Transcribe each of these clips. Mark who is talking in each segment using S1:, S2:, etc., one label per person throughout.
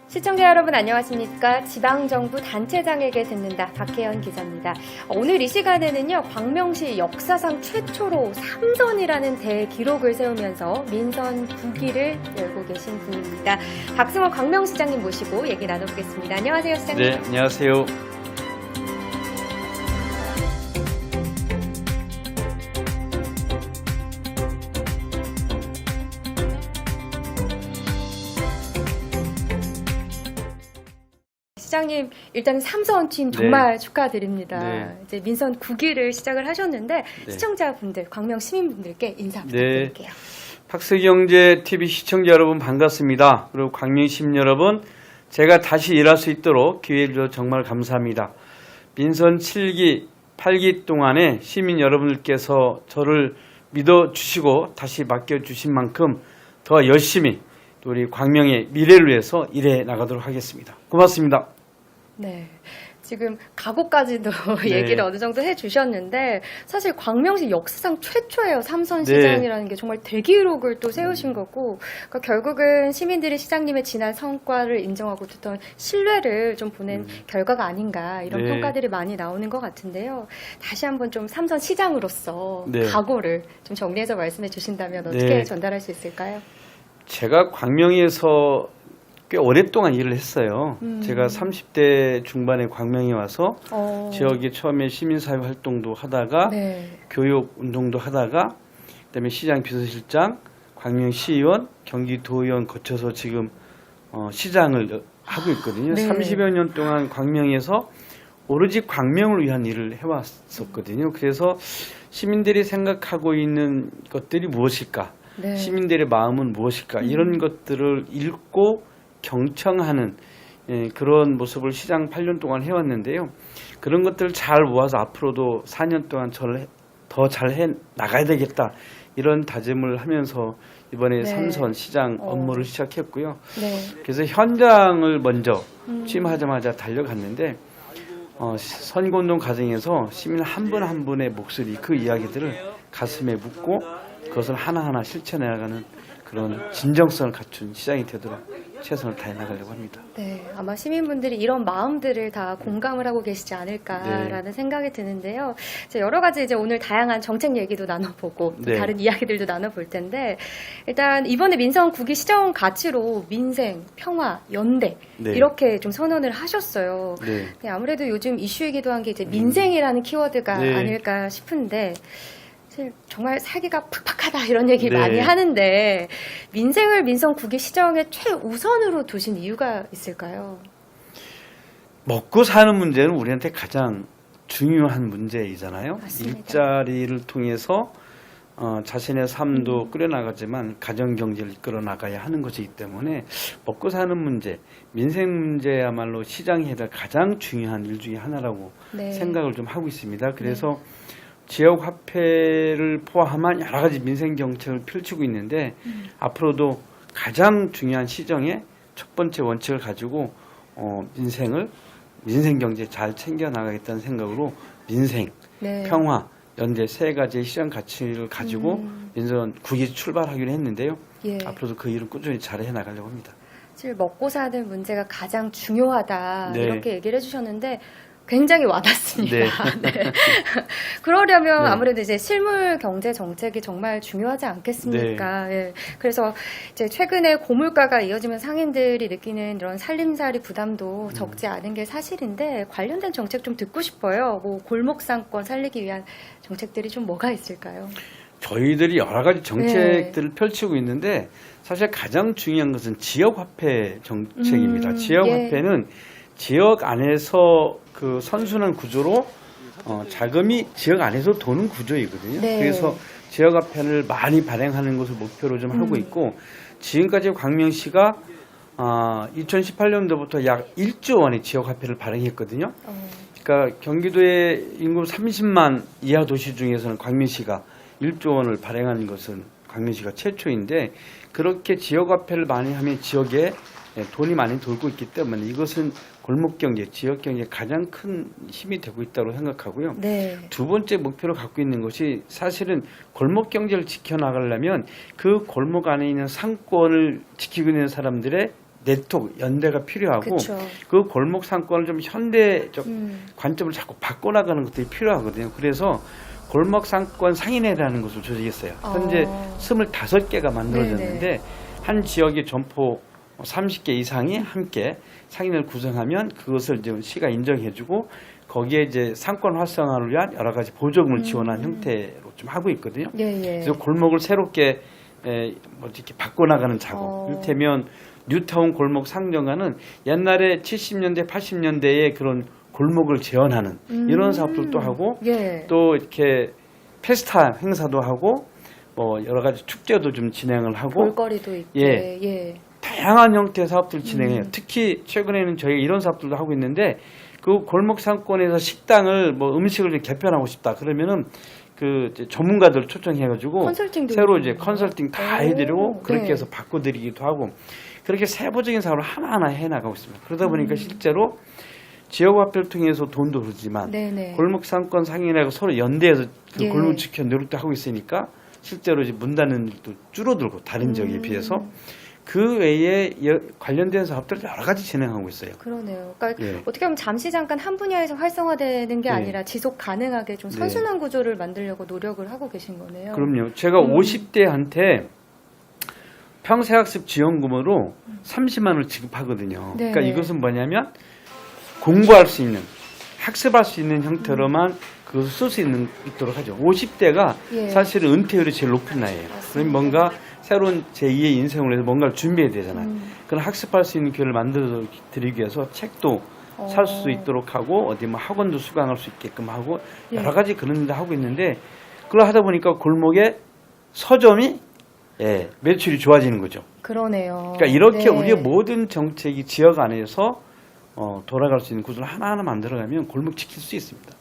S1: 시청자 여러분 안녕하십니까? 지방정부 단체장에게 듣는다 박혜연 기자입니다. 오늘 이 시간에는요, 광명시 역사상 최초로 3선이라는 대기록을 세우면서 민선 9기를 열고 계신 분입니다. 박승원 광명시장님 모시고 얘기 나눠보겠습니다. 안녕하세요, 시장님.
S2: 네, 안녕하세요.
S1: 시장님, 일단 3선 팀 정말 축하드립니다.
S2: 네.
S1: 이제 민선 9기를 시작을 하셨는데
S2: 네.
S1: 시청자분들, 광명 시민분들께 인사
S2: 네.
S1: 부탁드릴게요.
S2: 박스경제TV 시청자 여러분 반갑습니다. 그리고 광명 시민 여러분, 제가 다시 일할 수 있도록 기회를 주셔서 정말 감사합니다. 민선 7기, 8기 동안에 시민 여러분들께서 저를 믿어주시고 다시 맡겨주신 만큼 더 열심히 우리 광명의 미래를 위해서 일해 나가도록 하겠습니다. 고맙습니다.
S1: 네. 지금 각오까지도
S2: 네.
S1: 얘기를 어느 정도 해주셨는데, 사실 광명시 역사상 최초예요. 3선
S2: 네.
S1: 시장이라는 게 정말 대기록을 또 세우신 거고, 그러니까 결국은 시민들이 시장님의 지난 성과를 인정하고 어떤 신뢰를 좀 보낸 결과가 아닌가, 이런
S2: 네.
S1: 평가들이 많이 나오는 것 같은데요. 다시 한번 좀 3선 시장으로서
S2: 네.
S1: 각오를 좀 정리해서 말씀해 주신다면 어떻게
S2: 네.
S1: 전달할 수 있을까요?
S2: 제가 광명에서 꽤 오랫동안 일을 했어요. 제가 30대 중반에 광명에 와서 지역에 처음에 시민사회 활동도 하다가
S1: 네.
S2: 교육 운동도 하다가 그다음에 시장 비서실장, 광명시의원, 경기도의원 거쳐서 지금 시장을 하고 있거든요.
S1: 네.
S2: 30여 년 동안 광명에서 오로지 광명을 위한 일을 해왔었거든요. 그래서 시민들이 생각하고 있는 것들이 무엇일까?
S1: 네.
S2: 시민들의 마음은 무엇일까? 이런 것들을 읽고 경청하는 그런 모습을 시장 8년 동안 해왔는데요. 그런 것들을 잘 모아서 앞으로도 4년 동안 더 잘해 나가야 되겠다. 이런 다짐을 하면서 이번에
S1: 네.
S2: 3선 시장 업무를 시작했고요.
S1: 네.
S2: 그래서 현장을 먼저 취임하자마자 달려갔는데 선거운동 과정에서 시민 한 분 한 분의 목소리, 그 이야기들을 가슴에 묻고 그것을 하나하나 실천해 나가는 그런 진정성을 갖춘 시장이 되도록 최선을 다해 나가려고 합니다.
S1: 네, 아마 시민분들이 이런 마음들을 다 공감을 하고 계시지 않을까라는 생각이 드는데요. 여러 가지 이제 오늘 다양한 정책 얘기도 나눠보고 또
S2: 네.
S1: 다른 이야기들도 나눠볼 텐데, 일단 이번에 민선 9기 시정 가치로 민생, 평화, 연대
S2: 네.
S1: 이렇게 좀 선언을 하셨어요.
S2: 네.
S1: 네, 아무래도 요즘 이슈이기도 한 게 이제 민생이라는 키워드가
S2: 네.
S1: 아닐까 싶은데, 사실 정말 살기가 팍팍하다 이런 얘기
S2: 네.
S1: 많이 하는데, 민생을 민선 9기 시정에 최우선으로 두신 이유가 있을까요?
S2: 먹고 사는 문제는 우리한테 가장 중요한 문제이잖아요.
S1: 맞습니다.
S2: 일자리를 통해서 자신의 삶도 꾸려나가지만 가정경제를 이끌어 나가야 하는 것이기 때문에 먹고 사는 문제, 민생 문제야말로 시장이 해야 될 가장 중요한 일 중에 하나라고
S1: 네.
S2: 생각을 좀 하고 있습니다. 그래서 지역화폐를 포함한 여러 가지 민생 정책을 펼치고 있는데 앞으로도 가장 중요한 시정의 첫 번째 원칙을 가지고 민생 경제 잘 챙겨 나가겠다는 생각으로 민생,
S1: 네.
S2: 평화, 연대 세 가지의 시장 가치를 가지고 민선 9기 출발하기로 했는데요.
S1: 예.
S2: 앞으로도 그 일을 꾸준히 잘 해 나가려고 합니다.
S1: 사실 먹고 사는 문제가 가장 중요하다
S2: 네.
S1: 이렇게 얘기를 해주셨는데 굉장히 와닿습니다.
S2: 네.
S1: 네. 그러려면
S2: 네.
S1: 아무래도 이제 실물 경제 정책이 정말 중요하지 않겠습니까? 예. 그래서 이제 최근에 고물가가 이어지면 상인들이 느끼는 이런 살림살이 부담도 적지 않은 게 사실인데, 관련된 정책 좀 듣고 싶어요. 뭐 골목 상권 살리기 위한 정책들이 좀 뭐가 있을까요?
S2: 저희들이 여러 가지 정책들을 펼치고 있는데 사실 가장 중요한 것은 지역화폐 정책입니다. 지역화폐는 지역 안에서 그 선순환 구조로 자금이 지역 안에서 도는 구조이거든요.
S1: 네.
S2: 그래서 지역화폐를 많이 발행하는 것을 목표로 좀 하고 있고, 지금까지 광명시가 2018년도부터 약 1조 원의 지역화폐를 발행했거든요. 그러니까 경기도의 인구 30만 이하 도시 중에서는 광명시가 1조 원을 발행한 것은 광명시가 최초인데, 그렇게 지역화폐를 많이 하면 지역에 돈이 많이 돌고 있기 때문에 이것은 골목경제, 지역경제에 가장 큰 힘이 되고 있다고 생각하고요.
S1: 네.
S2: 두 번째 목표로 갖고 있는 것이 사실은 골목경제를 지켜나가려면 그 골목 안에 있는 상권을 지키고 있는 사람들의 네트워크, 연대가 필요하고
S1: 그쵸.
S2: 그 골목 상권을 좀 현대적
S1: 음.
S2: 관점을 자꾸 바꿔나가는 것들이 필요하거든요. 그래서 골목 상권 상인회라는 것을 조직했어요. 현재 25개가 만들어졌는데 한 지역의 점포 30개 이상이 함께 상인을 구성하면 그것을 이제 시가 인정해주고 거기에 이제 상권 활성화를 위한 여러 가지 보조금을 지원한 형태로 좀 하고 있거든요.
S1: 예, 예.
S2: 그래서 골목을 새롭게 뭐 이렇게 바꿔나가는 작업. 이를테면 뉴타운 골목 상정가는 옛날에 70년대, 80년대에 그런 골목을 재현하는 이런 사업들도 하고
S1: 예.
S2: 또 이렇게 페스타 행사도 하고 뭐 여러 가지 축제도 좀 진행을 하고
S1: 볼거리도 있고.
S2: 예.
S1: 예.
S2: 다양한 형태의 사업들을 진행해요. 특히 최근에는 저희가 이런 사업들도 하고 있는데 그 골목 상권에서 식당을 뭐 음식을 좀 개편하고 싶다 그러면은 그 이제 전문가들 초청해가지고
S1: 컨설팅도
S2: 새로 이제
S1: 있군요.
S2: 컨설팅 다 해드리고 그렇게
S1: 네.
S2: 해서 바꿔드리기도 하고 그렇게 세부적인 사업을 하나하나 해나가고 있습니다. 그러다 보니까 실제로 지역화폐를 통해서 돈도 벌지만
S1: 네네.
S2: 골목 상권 상인하고 서로 연대해서 그
S1: 예.
S2: 골목 지켜 노력도 하고 있으니까 실제로 이제 문 닫는 일도 줄어들고 다른 지역에 비해서 그 외에 관련된 사업들을 여러 가지 진행하고 있어요.
S1: 그러네요. 그러니까
S2: 예.
S1: 어떻게 보면 잠시 잠깐 한 분야에서 활성화되는 게
S2: 네.
S1: 아니라 지속 가능하게 좀
S2: 네.
S1: 선순환 구조를 만들려고 노력을 하고 계신 거네요.
S2: 그럼요. 제가 50대한테 평생학습 지원금으로 30만 원을 지급하거든요.
S1: 네.
S2: 그러니까 이것은 뭐냐면 공부할 수 있는 학습할 수 있는 형태로만 그것을 쓸 수 있도록 하죠. 50대가
S1: 예.
S2: 사실은 은퇴율이 제일 높은 나이예요. 그럼 뭔가 새로운 제2의 인생을 위해서 뭔가를 준비해야 되잖아요. 그런 학습할 수 있는 기회를 만들어 드리기 위해서 책도 살 수 있도록 하고 어디 뭐 학원도 수강할 수 있게끔 하고 여러 가지 그런 일을 하고 있는데 그걸 하다 보니까 골목에 서점이 매출이 좋아지는 거죠.
S1: 그러네요.
S2: 그러니까 이렇게
S1: 네.
S2: 우리의 모든 정책이 지역 안에서 돌아갈 수 있는 구조를 하나하나 만들어가면 골목 지킬 수 있습니다.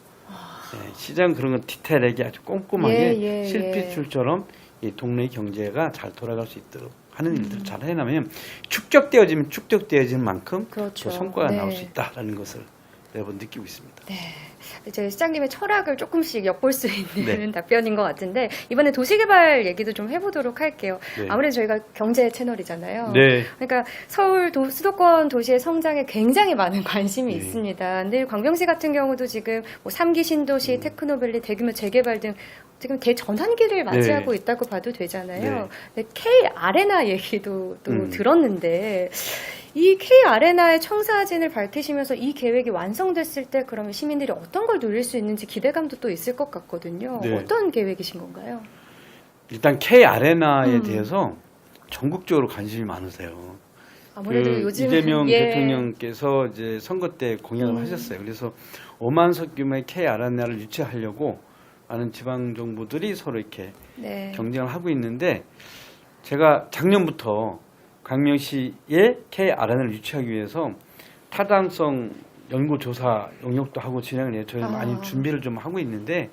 S2: 시장 그런 건 디테일하게 아주 꼼꼼하게 실핏줄처럼 이 동네 경제가 잘 돌아갈 수 있도록 하는 일들을 잘 해나면 축적되어지는 만큼
S1: 그렇죠.
S2: 또 성과가
S1: 네.
S2: 나올 수 있다라는 것을 여러 번 느끼고 있습니다.
S1: 네. 이제 시장님의 철학을 조금씩 엿볼 수 있는
S2: 네.
S1: 답변인 것 같은데 이번에 도시개발 얘기도 좀 해보도록 할게요.
S2: 네.
S1: 아무래도 저희가 경제 채널이잖아요.
S2: 네.
S1: 그러니까 서울 수도권 도시의 성장에 굉장히 많은 관심이
S2: 네.
S1: 있습니다. 근데 광명시 같은 경우도 지금 뭐 3기 신도시, 테크노밸리, 대규모 재개발 등 지금 대전환기를 맞이하고 있다고 봐도 되잖아요. 근데 K 아레나 얘기도 또 들었는데 이 K 아레나의 청사진을 밝히시면서 이 계획이 완성됐을 때 그러면 시민들이 어떤 걸 누릴 수 있는지 기대감도 또 있을 것 같거든요.
S2: 네.
S1: 어떤 계획이신 건가요?
S2: 일단 K 아레나에 대해서 전국적으로 관심이 많으세요.
S1: 아무래도 요즘
S2: 이재명 대통령께서 이제 선거 때 공약을 하셨어요. 그래서 5만 석 규모의 K 아레나를 유치하려고 많은 지방 정부들이 서로 이렇게
S1: 네.
S2: 경쟁을 하고 있는데 제가 작년부터 광명시에 K 아레나를 유치하기 위해서 타당성 연구조사 용역도 하고 진행을 해요. 저희 많이 준비를 좀 하고 있는데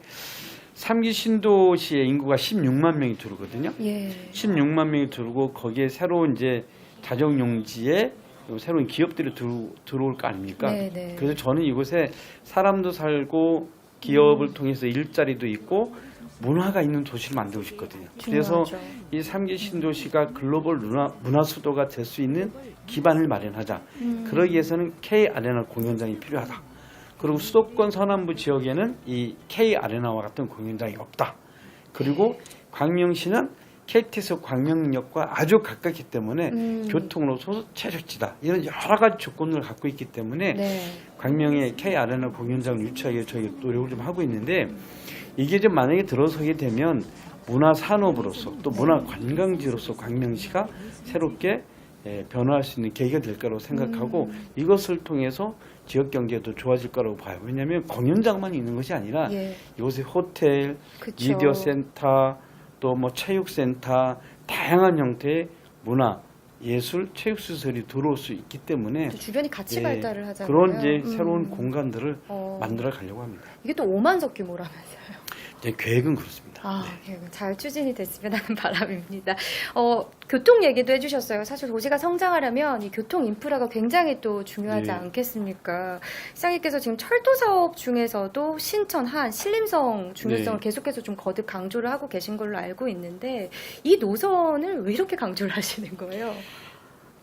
S2: 3기 신도시의 인구가 16만 명이 들어오거든요.
S1: 예.
S2: 16만 명이 들어오고 거기에 새로운 이제 자정용지에 새로운 기업들이 들어올 거 아닙니까?
S1: 네네.
S2: 그래서 저는 이곳에 사람도 살고 기업을 통해서 일자리도 있고 문화가 있는 도시를 만들고 싶거든요. 그래서
S1: 중요하죠.
S2: 이 3기 신도시가 글로벌 문화 수도가 될 수 있는 기반을 마련하자. 그러기 위해서는 K 아레나 공연장이 필요하다. 그리고 수도권 서남부 지역에는 이 K 아레나와 같은 공연장이 없다. 그리고 광명시는 KTX 광명역과 아주 가깝기 때문에 교통으로서 최적지다. 이런 여러 가지 조건을 갖고 있기 때문에
S1: 네.
S2: 광명의 K 아레나 공연장을 유치하기 위해 저희 노력을 좀 하고 있는데 이게 좀 만약에 들어서게 되면 문화 산업으로서 또 문화 관광지로서 광명시가 새롭게 변화할 수 있는 계기가 될 거라고 생각하고 이것을 통해서 지역 경제도 좋아질 거라고 봐요. 왜냐하면 공연장만 있는 것이 아니라 이곳에 호텔,
S1: 그쵸.
S2: 미디어 센터, 또 뭐 체육센터, 다양한 형태의 문화, 예술, 체육시설이 들어올 수 있기 때문에
S1: 또 주변이 같이 발달을 하잖아요.
S2: 그런 이제 새로운 공간들을 만들어 가려고 합니다.
S1: 이게 또 5만석 규모라면서요.
S2: 네, 계획은 그렇습니다.
S1: 계획은 잘 추진이 됐으면 하는 바람입니다. 교통 얘기도 해주셨어요. 사실 도시가 성장하려면 이 교통 인프라가 굉장히 또 중요하지 않겠습니까? 시장님께서 지금 철도 사업 중에서도 신천, 한, 신림성 중요성을 계속해서 좀 거듭 강조를 하고 계신 걸로 알고 있는데 이 노선을 왜 이렇게 강조를 하시는 거예요?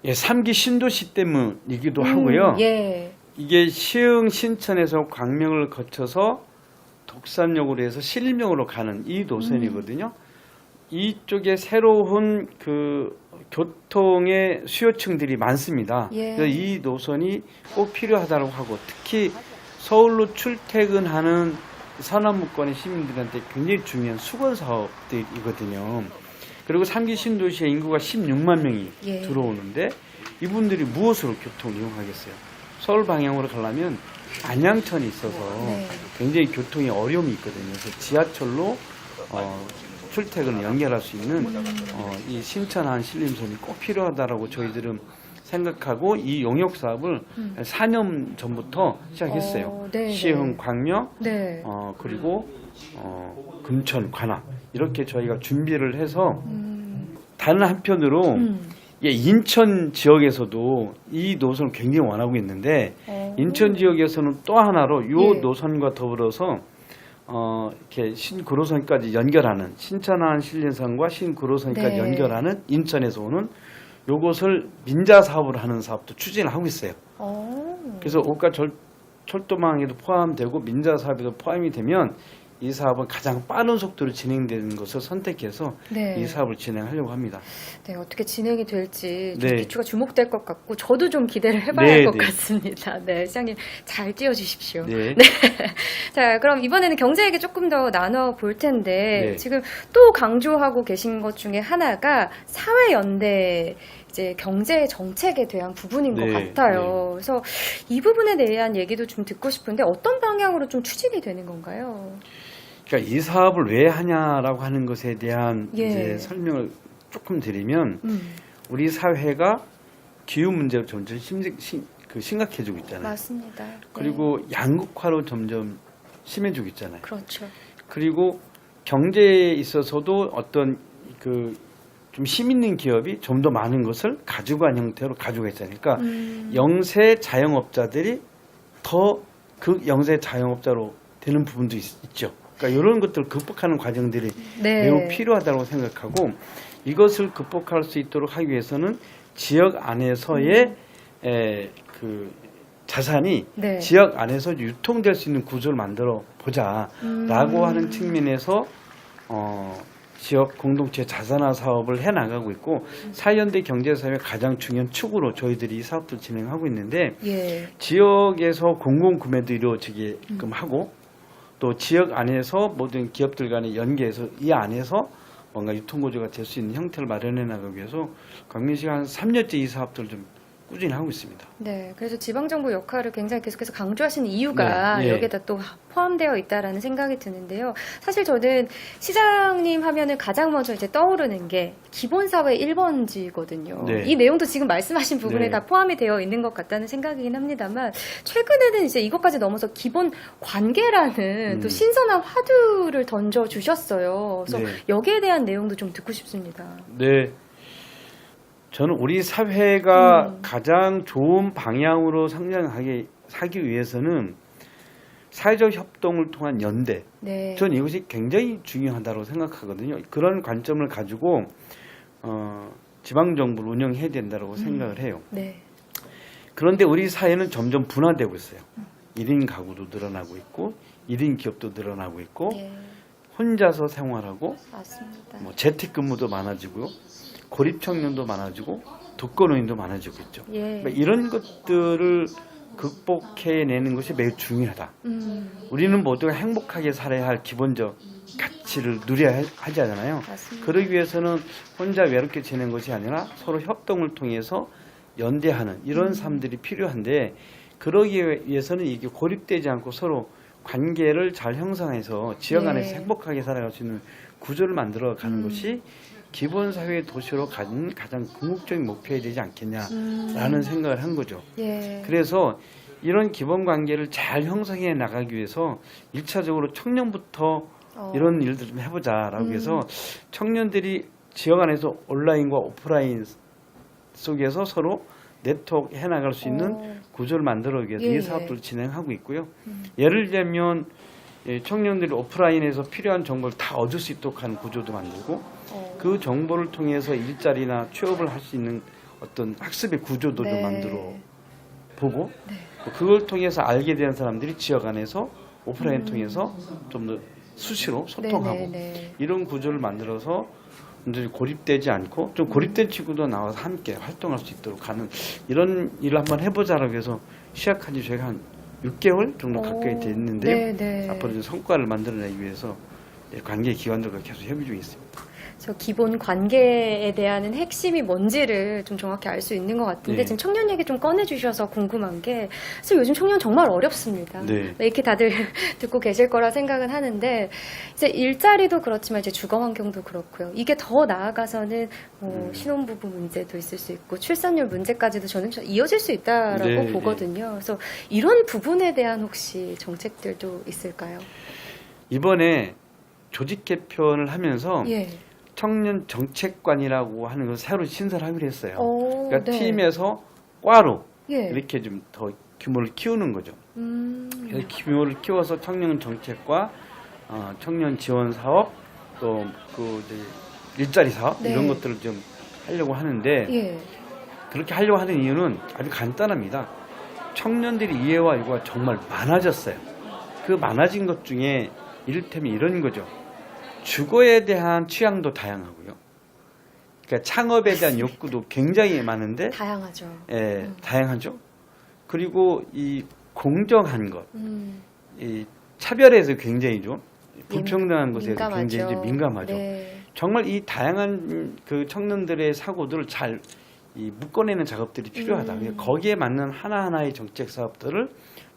S2: 예, 3기 신도시 때문이기도 하고요.
S1: 예.
S2: 이게 시흥 신천에서 광명을 거쳐서 독산역으로 해서 신림역으로 가는 이 노선이거든요. 이쪽에 새로운 그 교통의 수요층들이 많습니다.
S1: 예.
S2: 그래서 이 노선이 꼭 필요하다고 하고, 특히 서울로 출퇴근하는 서남무권의 시민들한테 굉장히 중요한 수건 사업들이거든요. 그리고 3기 신도시의 인구가 16만 명이
S1: 예.
S2: 들어오는데, 이분들이 무엇으로 교통을 이용하겠어요? 서울 방향으로 가려면 안양천이 있어서
S1: 네.
S2: 굉장히 교통이 어려움이 있거든요. 그래서 지하철로 출퇴근을 연결할 수 있는 이 신천한 신림선이 꼭 필요하다라고 저희들은 생각하고 이 용역 사업을 4년 전부터 시작했어요.
S1: 네,
S2: 시흥, 광명,
S1: 네.
S2: 그리고 금천, 관악 이렇게 저희가 준비를 해서 다른 한편으로 예, 인천 지역에서도 이 노선을 굉장히 원하고 있는데 인천 지역에서는 또 하나로 이
S1: 예.
S2: 노선과 더불어서 이렇게 신구로선까지 연결하는 신천한 신림선과 신구로선까지
S1: 네.
S2: 연결하는 인천에서 오는 요것을 민자 사업을 하는 사업도 추진을 하고 있어요. 그래서 옷가 철도망에도 포함되고 민자 사업에도 포함이 되면 이 사업은 가장 빠른 속도로 진행되는 것을 선택해서
S1: 네.
S2: 이 사업을 진행하려고 합니다.
S1: 네, 어떻게 진행이 될지 좀
S2: 네.
S1: 기초가 주목될 것 같고 저도 좀 기대를 해봐야
S2: 네,
S1: 할 것
S2: 네.
S1: 같습니다. 네, 시장님 잘 띄워주십시오.
S2: 네.
S1: 자, 그럼 이번에는 경제 얘기 조금 더 나눠 볼 텐데
S2: 네.
S1: 지금 또 강조하고 계신 것 중에 하나가 사회연대 이제 경제 정책에 대한 부분인 것
S2: 네,
S1: 같아요. 그래서 이 부분에 대한 얘기도 좀 듣고 싶은데 어떤 방향으로 좀 추진이 되는 건가요?
S2: 그러니까 이 사업을 왜 하냐라고 하는 것에 대한
S1: 예.
S2: 이제 설명을 조금 드리면 우리 사회가 기후 문제가 점점 심각해지고 있잖아요.
S1: 맞습니다. 네.
S2: 그리고 양극화로 점점 심해지고 있잖아요.
S1: 그렇죠.
S2: 그리고 경제에 있어서도 어떤 그 좀 힘 있는 기업이 좀 더 많은 것을 가져간 형태로 가지고 있잖아요. 그러니까 영세 자영업자들이 더 그 영세 자영업자로 되는 부분도 있죠. 그러니까 이런 것들을 극복하는 과정들이
S1: 네.
S2: 매우 필요하다고 생각하고, 이것을 극복할 수 있도록 하기 위해서는 지역 안에서의 그 자산이
S1: 네.
S2: 지역 안에서 유통될 수 있는 구조를 만들어 보자라고 하는 측면에서 지역 공동체 자산화 사업을 해나가고 있고, 사회연대 경제사업의 가장 중요한 축으로 저희들이 이 사업도 진행하고 있는데,
S1: 예.
S2: 지역에서 공공구매도 이루어지게끔 하고, 또 지역 안에서 모든 기업들 간의 연계해서 이 안에서 뭔가 유통구조가 될 수 있는 형태를 마련해 나가기 위해서 광명시가 한 3년째 이 사업들을 좀 꾸준히 하고 있습니다.
S1: 네, 그래서 지방정부 역할을 굉장히 계속해서 강조하시는 이유가
S2: 네, 예.
S1: 여기에다 또 포함되어 있다라는 생각이 드는데요. 사실 저는 시장님 하면은 가장 먼저 이제 떠오르는 게 기본사회 1번지거든요.
S2: 네.
S1: 이 내용도 지금 말씀하신 부분에
S2: 네.
S1: 다 포함이 되어 있는 것 같다는 생각이긴 합니다만, 최근에는 이제 이것까지 넘어서 기본 관계라는 또 신선한 화두를 던져 주셨어요. 그래서
S2: 네.
S1: 여기에 대한 내용도 좀 듣고 싶습니다.
S2: 네. 저는 우리 사회가 가장 좋은 방향으로 하기 위해서는 사회적 협동을 통한 연대.
S1: 네.
S2: 저는 이것이 굉장히 중요하다고 생각하거든요. 그런 관점을 가지고 지방정부를 운영해야 된다고 생각을 해요.
S1: 네.
S2: 그런데 우리 사회는 점점 분화되고 있어요. 1인 가구도 늘어나고 있고 1인 기업도 늘어나고 있고
S1: 예.
S2: 혼자서 생활하고
S1: 맞습니다.
S2: 뭐 재택근무도 많아지고요. 고립청년도 많아지고 독거노인도 많아지고 있죠.
S1: 예.
S2: 그러니까 이런 것들을 극복해내는 것이 매우 중요하다. 우리는 모두가 행복하게 살아야 할 기본적 가치를 누려야 하잖아요.
S1: 맞습니다.
S2: 그러기 위해서는 혼자 외롭게 지내는 것이 아니라 서로 협동을 통해서 연대하는 이런 삶들이 필요한데, 그러기 위해서는 이게 고립되지 않고 서로 관계를 잘 형성해서 지역 안에서 행복하게 살아갈 수 있는 구조를 만들어가는 것이 기본사회 도시로 가는 가장 궁극적인 목표가 되지 않겠냐라는 생각을 한 거죠.
S1: 예.
S2: 그래서 이런 기본 관계를 잘 형성해 나가기 위해서 1차적으로 청년부터 이런 일들을 좀 해보자라고 해서 청년들이 지역 안에서 온라인과 오프라인 속에서 서로 네트워크 해나갈 수 있는 구조를 만들어내기 위해서 이 사업들을 진행하고 있고요. 예를 들면 청년들이 오프라인에서 필요한 정보를 다 얻을 수 있도록 하는 구조도 만들고, 그 정보를 통해서 일자리나 취업을 할 수 있는 어떤 학습의 구조도
S1: 네.
S2: 좀 만들어 보고 그걸 통해서 알게 되는 사람들이 지역 안에서 오프라인 통해서 좀 더 수시로 소통하고
S1: 네.
S2: 이런 구조를 만들어서 이제 고립되지 않고 좀 고립된 친구도 나와서 함께 활동할 수 있도록 하는 이런 일을 한번 해보자라고 해서 시작한 지 저희가 한 6개월 정도 가까이 됐는데요. 앞으로 좀 성과를 만들어내기 위해서 관계 기관들과 계속 협의 중에 있습니다.
S1: 저 기본 관계에 대한 핵심이 뭔지를 좀 정확히 알 수 있는 것 같은데
S2: 네.
S1: 지금 청년 얘기 좀 꺼내주셔서 궁금한 게 사실 요즘 청년 정말 어렵습니다.
S2: 네.
S1: 이렇게 다들 듣고 계실 거라 생각은 하는데 이제 일자리도 그렇지만 이제 주거 환경도 그렇고요. 이게 더 나아가서는 신혼부부 문제도 있을 수 있고 출산율 문제까지도 저는 이어질 수 있다라고
S2: 네,
S1: 보거든요. 그래서 이런 부분에 대한 혹시 정책들도 있을까요?
S2: 이번에 조직 개편을 하면서
S1: 예.
S2: 청년 정책관이라고 하는 것을 새로 신설하기로 했어요. 그러니까
S1: 네.
S2: 팀에서 과로
S1: 예.
S2: 이렇게 좀 더 규모를 키우는 거죠. 그래서
S1: 음.
S2: 규모를 키워서 청년 정책과 청년 지원 사업 또 그 일자리 사업
S1: 네.
S2: 이런 것들을 좀 하려고 하는데
S1: 예.
S2: 그렇게 하려고 하는 이유는 아주 간단합니다. 청년들이 이해와 요구가 정말 많아졌어요. 그 많아진 것 중에 이를테면 이런 거죠. 주거에 대한 취향도 다양하고요. 그러니까 창업에 대한 욕구도 굉장히 많은데,
S1: 다양하죠.
S2: 다양하죠. 그리고 이 공정한 것,
S1: 음.
S2: 이 차별에서 굉장히 좀 불평등한 것에
S1: 민감하죠.
S2: 굉장히 좀 민감하죠.
S1: 네.
S2: 정말 이 다양한 그 청년들의 사고들을 잘 묶어내는 작업들이 필요하다. 거기에 맞는 하나하나의 정책 사업들을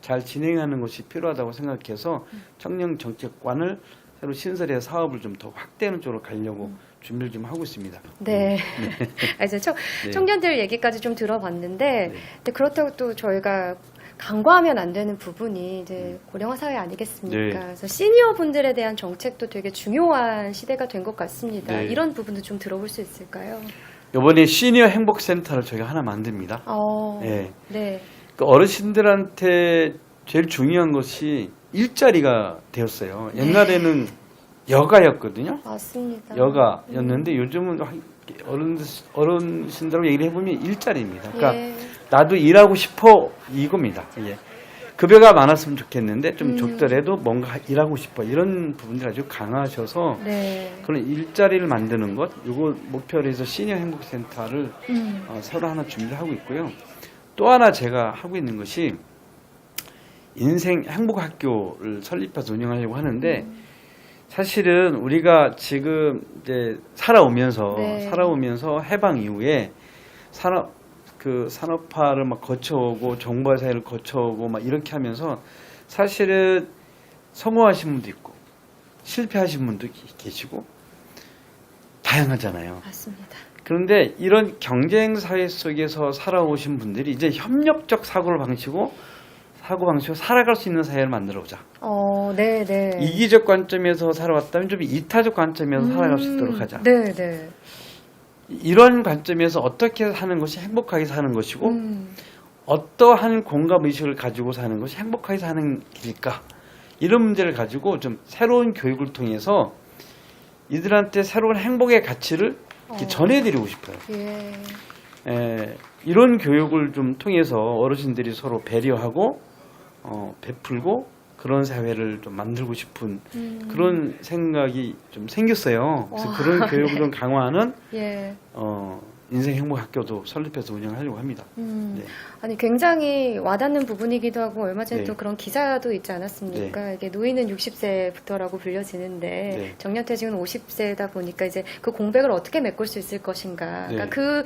S2: 잘 진행하는 것이 필요하다고 생각해서 청년 정책관을 새로 신설해서 사업을 좀 더 확대하는 쪽으로 가려고 준비를 좀 하고 있습니다.
S1: 네. 그래서
S2: 네.
S1: 청년들 얘기까지 좀 들어봤는데,
S2: 네.
S1: 근데 그렇다고 또 저희가 간과하면 안 되는 부분이 이제 고령화 사회 아니겠습니까?
S2: 네.
S1: 그래서 시니어 분들에 대한 정책도 되게 중요한 시대가 된 것 같습니다.
S2: 네.
S1: 이런 부분도 좀 들어볼 수 있을까요?
S2: 이번에 시니어 행복센터를 저희가 하나 만듭니다. 네.
S1: 네.
S2: 그 어르신들한테 제일 중요한 것이 일자리가 되었어요. 옛날에는 여가였거든요.
S1: 맞습니다.
S2: 여가였는데 요즘은 어른신들하고 얘기를 해보면 일자리입니다. 그러니까
S1: 예.
S2: 나도 일하고 싶어 이겁니다. 예. 급여가 많았으면 좋겠는데 좀 적더라도 뭔가 일하고 싶어 이런 부분들이 아주 강하셔서
S1: 네.
S2: 그런 일자리를 만드는 것 이거 목표로 해서 시니어 행복센터를 새로 하나 준비하고 있고요. 또 하나 제가 하고 있는 것이 인생 행복학교를 설립해서 운영하려고 하는데 사실은 우리가 지금 이제 살아오면서 해방 이후에 산업화를 막 거쳐오고 정보화 사회를 거쳐오고 막 이렇게 하면서 사실은 성공하신 분도 있고 실패하신 분도 계시고 다양하잖아요.
S1: 맞습니다.
S2: 그런데 이런 경쟁 사회 속에서 살아오신 분들이 이제 협력적 사고 방식으로 살아갈 수 있는 사회를 만들어보자.
S1: 네.
S2: 이기적 관점에서 살아왔다면 좀 이타적 관점에서 살아갈 수 있도록 하자.
S1: 네.
S2: 이런 관점에서 어떻게 사는 것이 행복하게 사는 것이고 어떠한 공감 의식을 가지고 사는 것이 행복하게 사는 길일까? 이런 문제를 가지고 좀 새로운 교육을 통해서 이들한테 새로운 행복의 가치를 이렇게 전해드리고 싶어요. 이런 교육을 좀 통해서 어르신들이 서로 배려하고 베풀고 그런 사회를 좀 만들고 싶은 그런 생각이 좀 생겼어요. 그래서 그런 교육을 좀 강화하는 인생 행복 학교도 설립해서 운영하려고 합니다. 네.
S1: 아니 굉장히 와닿는 부분이기도 하고 얼마 전에 또 그런 기사도 있지 않았습니까? 이게 노인은 60세부터라고 불려지는데 정년퇴직은 50세다 보니까 이제 그 공백을 어떻게 메꿀 수 있을 것인가? 그러니까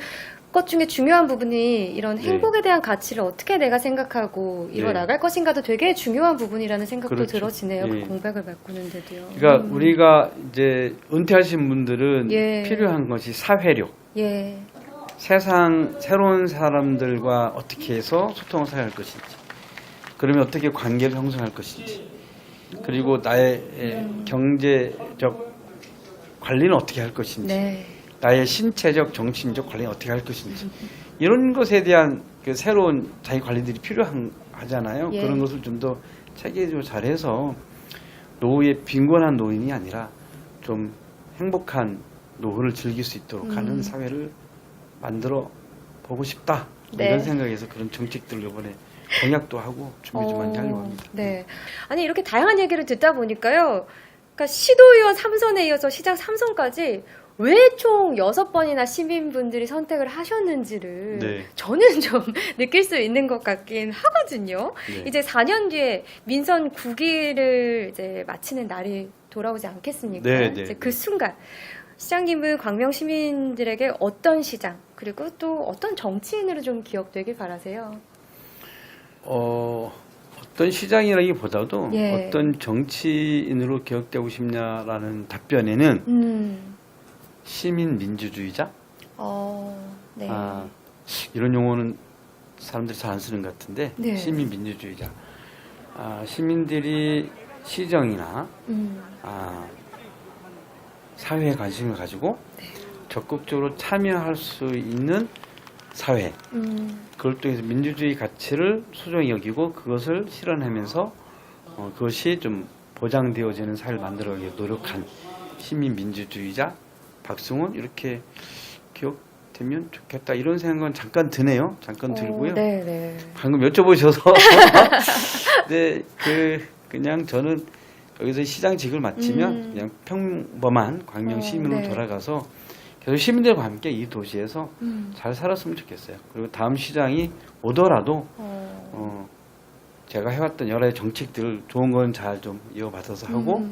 S1: 것 중에 중요한 부분이 이런 행복에 대한 가치를 어떻게 내가 생각하고 이뤄 나갈 것인가도 되게 중요한 부분이라는 생각도 들어지네요. 그 공백을 메꾸는데도요.
S2: 그러니까 우리가 이제 은퇴하신 분들은 필요한 것이 사회력. 새로운 사람들과 어떻게 해서 소통을 사용할 것인지, 그러면 어떻게 관계를 형성할 것인지, 그리고 나의 경제적 관리는 어떻게 할 것인지, 나의 신체적, 정신적 관리는 어떻게 할 것인지, 이런 것에 대한 그 새로운 자기 관리들이 필요하잖아요. 그런 것을 좀 더 체계적으로 잘해서 빈곤한 노인이 아니라 좀 행복한 노후를 즐길 수 있도록 하는 사회를 만들어 보고 싶다.
S1: 네.
S2: 이런 생각에서 그런 정책들을 이번에 공약도 하고 준비 좀 많이 하려고 합니다.
S1: 네. 아니, 이렇게 다양한 얘기를 듣다 보니까요. 그러니까 시도의원 3선에 이어서 시장 3선까지 왜 총 6번이나 시민분들이 선택을 하셨는지를
S2: 네.
S1: 저는 좀 느낄 수 있는 것 같긴 하거든요.
S2: 네.
S1: 이제 4년 뒤에 민선 9기를 이제 마치는 날이 돌아오지 않겠습니까?
S2: 네, 네,
S1: 이제
S2: 네.
S1: 그 순간 시장님은 광명 시민들에게 어떤 시장 그리고 또 어떤 정치인으로 좀 기억되길 바라세요?
S2: 어떤 시장이라기보다도
S1: 예.
S2: 어떤 정치인으로 기억되고 싶냐라는 답변에는 시민 민주주의자?
S1: 네.
S2: 이런 용어는 사람들이 잘 안 쓰는 것 같은데
S1: 네.
S2: 시민 민주주의자. 시민들이 시정이나 사회에 관심을 가지고 적극적으로 참여할 수 있는 사회. 그걸 통해서 민주주의 가치를 소중히 여기고 그것을 실현하면서 그것이 좀 보장되어지는 사회를 만들어가기 위해 노력한 시민 민주주의자 박승훈 이렇게 기억되면 좋겠다 이런 생각은 잠깐 드네요. 잠깐 들고요.
S1: 네.
S2: 방금 여쭤보셔서 네, 그냥 저는 여기서 시장직을 마치면 그냥 평범한 광명 시민으로
S1: 네.
S2: 돌아가서 계속 시민들과 함께 이 도시에서 잘 살았으면 좋겠어요. 그리고 다음 시장이 오더라도 제가 해왔던 여러 가지 정책들 좋은 건 잘 좀 이어받아서 하고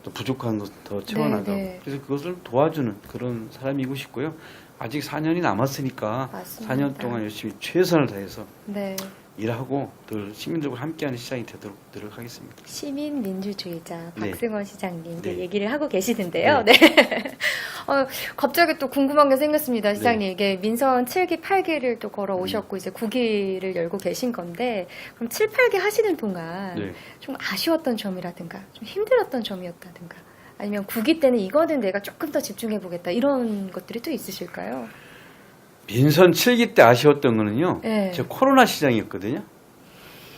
S2: 또 부족한 것 더 채워나가고
S1: 네.
S2: 그래서 그것을 도와주는 그런 사람이고 싶고요. 아직 4년이 남았으니까
S1: 맞습니다.
S2: 4년 동안 열심히 최선을 다해서
S1: 네.
S2: 일하고 늘 시민들과 함께하는 시장이 되도록 노력하겠습니다.
S1: 시민 민주주의자
S2: 네.
S1: 박승원 시장님
S2: 네.
S1: 얘기를 하고 계시는데요. 네. 갑자기 또 궁금한 게 생겼습니다, 시장님.
S2: 네.
S1: 이게 민선 7기, 8기를 또 걸어 오셨고 이제 9기를 열고 계신 건데 그럼 7, 8기 하시는 동안
S2: 네.
S1: 좀 아쉬웠던 점이라든가 좀 힘들었던 점이었다든가 아니면 9기 때는 이거는 내가 조금 더 집중해 보겠다 이런 것들이 또 있으실까요?
S2: 민선 7기 때 아쉬웠던 거는요.
S1: 네.
S2: 저 코로나 시장이었거든요.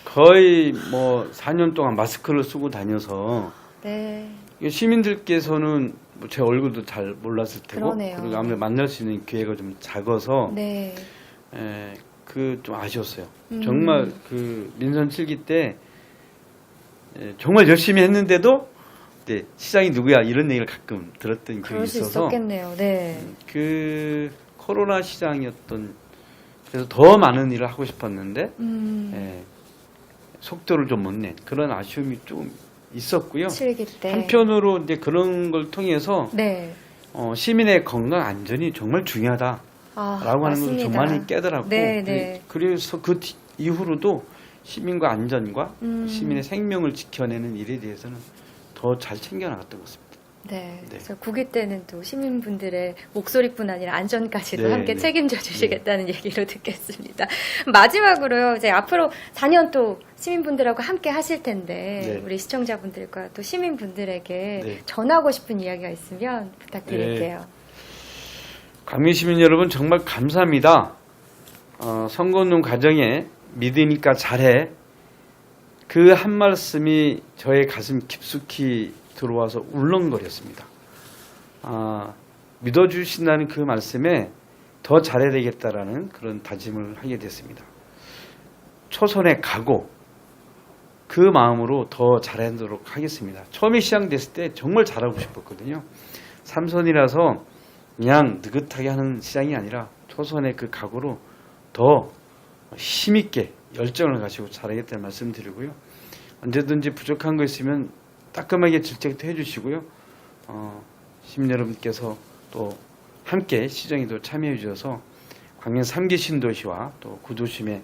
S2: 거의 뭐 4년 동안 마스크를 쓰고 다녀서
S1: 네.
S2: 시민들께서는 뭐제 얼굴도 잘 몰랐을 테고
S1: 그러네요.
S2: 그리고 아무래도 만날 수 있는 기회가 좀 작아서
S1: 네.
S2: 그 좀 아쉬웠어요. 정말 그 민선 7기 때 정말 열심히 했는데도 네, 시장이 누구야 이런 얘기를 가끔 들었던 기억이
S1: 그럴 수
S2: 있어서
S1: 있었겠네요. 네.
S2: 그 코로나 시장이었던 그래서 더 많은 일을 하고 싶었는데 속도를 좀 못 낸 그런 아쉬움이 좀 있었고요.
S1: 7기 때.
S2: 한편으로 이제 그런 걸 통해서
S1: 네.
S2: 시민의 건강 안전이 정말 중요하다라고 하는 것을 좀
S1: 맞습니다.
S2: 많이 깨달았고
S1: 네.
S2: 그래서 그 이후로도 시민과 안전과 시민의 생명을 지켜내는 일에 대해서는 더 잘 챙겨나갔던 것 같습니다.
S1: 네. 그래서 9기 때는 또 시민분들의 목소리뿐 아니라 안전까지도
S2: 네,
S1: 함께
S2: 네.
S1: 책임져 주시겠다는 얘기로 듣겠습니다. 마지막으로요, 이제 앞으로 4년 또 시민분들하고 함께 하실 텐데,
S2: 네.
S1: 우리 시청자분들과 또 시민분들에게
S2: 네.
S1: 전하고 싶은 이야기가 있으면 부탁드릴게요.
S2: 광명 시민 여러분 정말 감사합니다. 선거운동 과정에 믿으니까 잘해 그 한 말씀이 저의 가슴 깊숙이 들어와서 울렁거렸습니다. 믿어주신다는 그 말씀에 더 잘해야 되겠다라는 그런 다짐을 하게 됐습니다. 초선에 가고 그 마음으로 더 잘하도록 하겠습니다. 처음에 시장됐을 때 정말 잘하고 싶었거든요. 3선이라서 그냥 느긋하게 하는 시장이 아니라 초선의 그 각오로 더 힘있게 열정을 가지고 잘하겠다는 말씀 드리고요. 언제든지 부족한 거 있으면 따끔하게 질책도 해주시고요. 시민 여러분께서 또 함께 시정에도 참여해 주셔서 광명 3기 신도시와 또 구도심의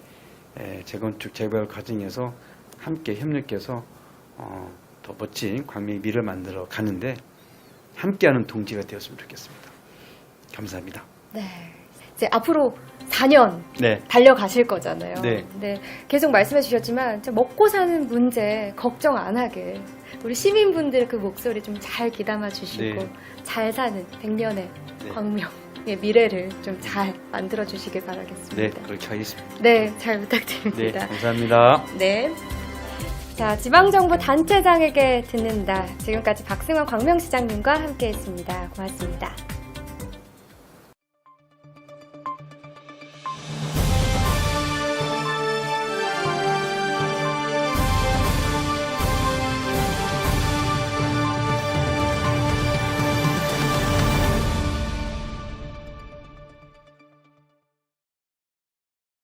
S2: 재건축 재개발 과정에서 함께 협력해서 더 멋진 광명의 미래를 만들어 가는데 함께하는 동지가 되었으면 좋겠습니다. 감사합니다.
S1: 네. 이제 앞으로 4년
S2: 네.
S1: 달려가실 거잖아요.
S2: 네.
S1: 근데 계속 말씀해 주셨지만 먹고 사는 문제 걱정 안 하게 우리 시민분들 그 목소리 좀 잘 귀담아 주시고
S2: 네.
S1: 잘 사는 100년의
S2: 네.
S1: 광명의 미래를 좀 잘 만들어 주시길
S2: 네,
S1: 바라겠습니다.
S2: 그렇게 하겠습니다.
S1: 네, 잘
S2: 네,
S1: 부탁드립니다.
S2: 감사합니다.
S1: 네. 자, 지방정부 단체장에게 듣는다. 지금까지 박승원 광명시장님과 함께했습니다. 고맙습니다.